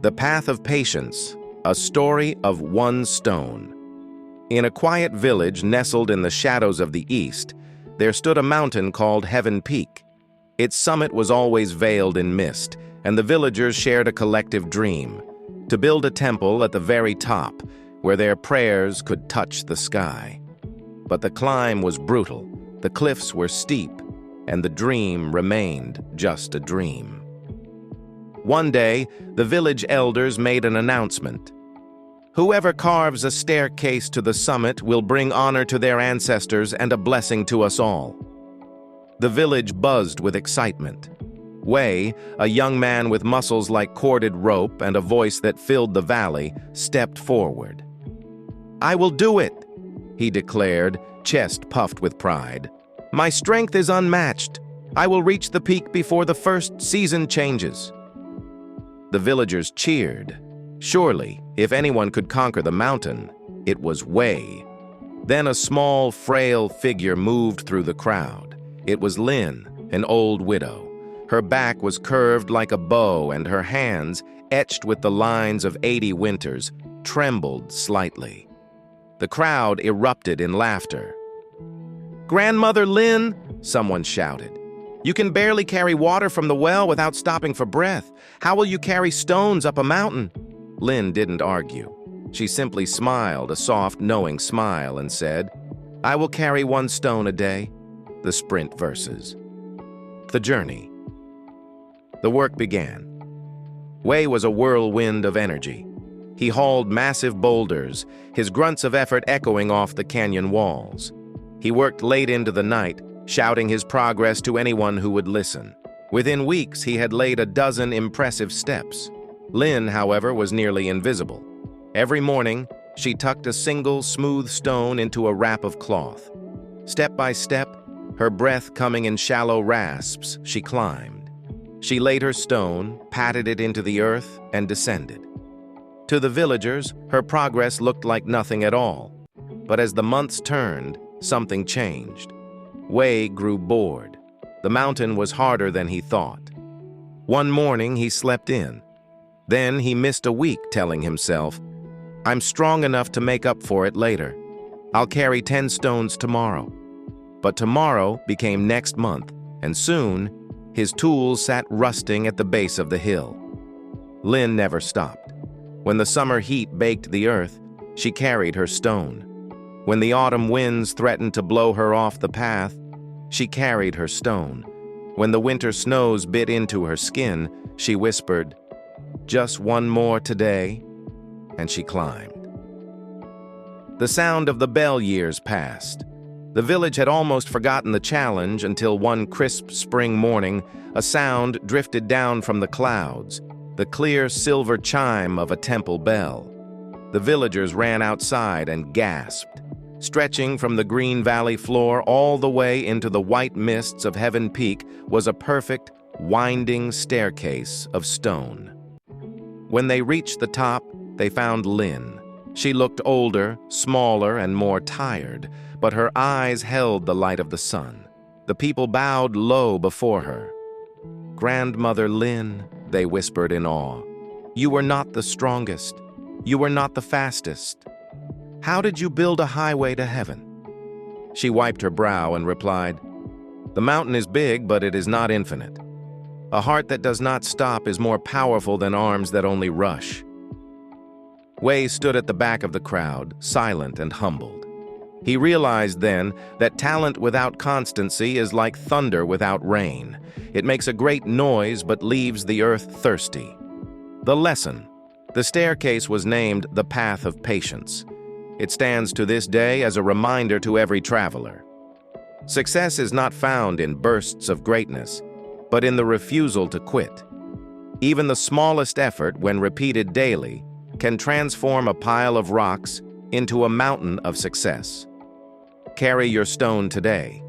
The Path of Patience, a story of one stone. In a quiet village nestled in the shadows of the east, there stood a mountain called Heaven Peak. Its summit was always veiled in mist, and the villagers shared a collective dream: to build a temple at the very top, where their prayers could touch the sky. But the climb was brutal, the cliffs were steep, and the dream remained just a dream. One day, the village elders made an announcement. Whoever carves a staircase to the summit will bring honor to their ancestors and a blessing to us all. The village buzzed with excitement. Wei, a young man with muscles like corded rope and a voice that filled the valley, stepped forward. "I will do it," he declared, chest puffed with pride. "My strength is unmatched. I will reach the peak before the first season changes." The villagers cheered. Surely, if anyone could conquer the mountain, it was Wei. Then a small, frail figure moved through the crowd. It was Lin, an old widow. Her back was curved like a bow, and her hands, etched with the lines of 80 winters, trembled slightly. The crowd erupted in laughter. "Grandmother Lin," someone shouted, "you can barely carry water from the well without stopping for breath. How will you carry stones up a mountain?" Lin didn't argue. She simply smiled, a soft, knowing smile, and said, "I will carry 1 stone a day." The sprint verses. The journey. The work began. Wei was a whirlwind of energy. He hauled massive boulders, his grunts of effort echoing off the canyon walls. He worked late into the night, shouting his progress to anyone who would listen. Within weeks, he had laid a dozen impressive steps. Lin, however, was nearly invisible. Every morning, she tucked a single, smooth stone into a wrap of cloth. Step by step, her breath coming in shallow rasps, she climbed. She laid her stone, patted it into the earth, and descended. To the villagers, her progress looked like nothing at all. But as the months turned, something changed. Wei grew bored. The mountain was harder than he thought. One morning, he slept in. Then he missed a week, telling himself, "I'm strong enough to make up for it later. I'll carry 10 stones tomorrow." But tomorrow became next month, and soon, his tools sat rusting at the base of the hill. Lin never stopped. When the summer heat baked the earth, she carried her stone. When the autumn winds threatened to blow her off the path, she carried her stone. When the winter snows bit into her skin, she whispered, "Just one more today," and she climbed. The sound of the bell years passed. The village had almost forgotten the challenge until one crisp spring morning, a sound drifted down from the clouds, the clear silver chime of a temple bell. The villagers ran outside and gasped. Stretching from the green valley floor all the way into the white mists of Heaven Peak was a perfect, winding staircase of stone. When they reached the top, they found Lin. She looked older, smaller, and more tired, but her eyes held the light of the sun. The people bowed low before her. "Grandmother Lin," they whispered in awe, "you were not the strongest. You were not the fastest. How did you build a highway to heaven?" She wiped her brow and replied, "The mountain is big, but it is not infinite. A heart that does not stop is more powerful than arms that only rush." Wei stood at the back of the crowd, silent and humbled. He realized then that talent without constancy is like thunder without rain. It makes a great noise but leaves the earth thirsty. The lesson. The staircase was named the Path of Patience. It stands to this day as a reminder to every traveler. Success is not found in bursts of greatness, but in the refusal to quit. Even the smallest effort, when repeated daily, can transform a pile of rocks into a mountain of success. Carry your stone today.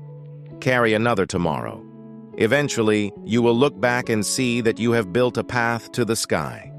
Carry another tomorrow. Eventually, you will look back and see that you have built a path to the sky.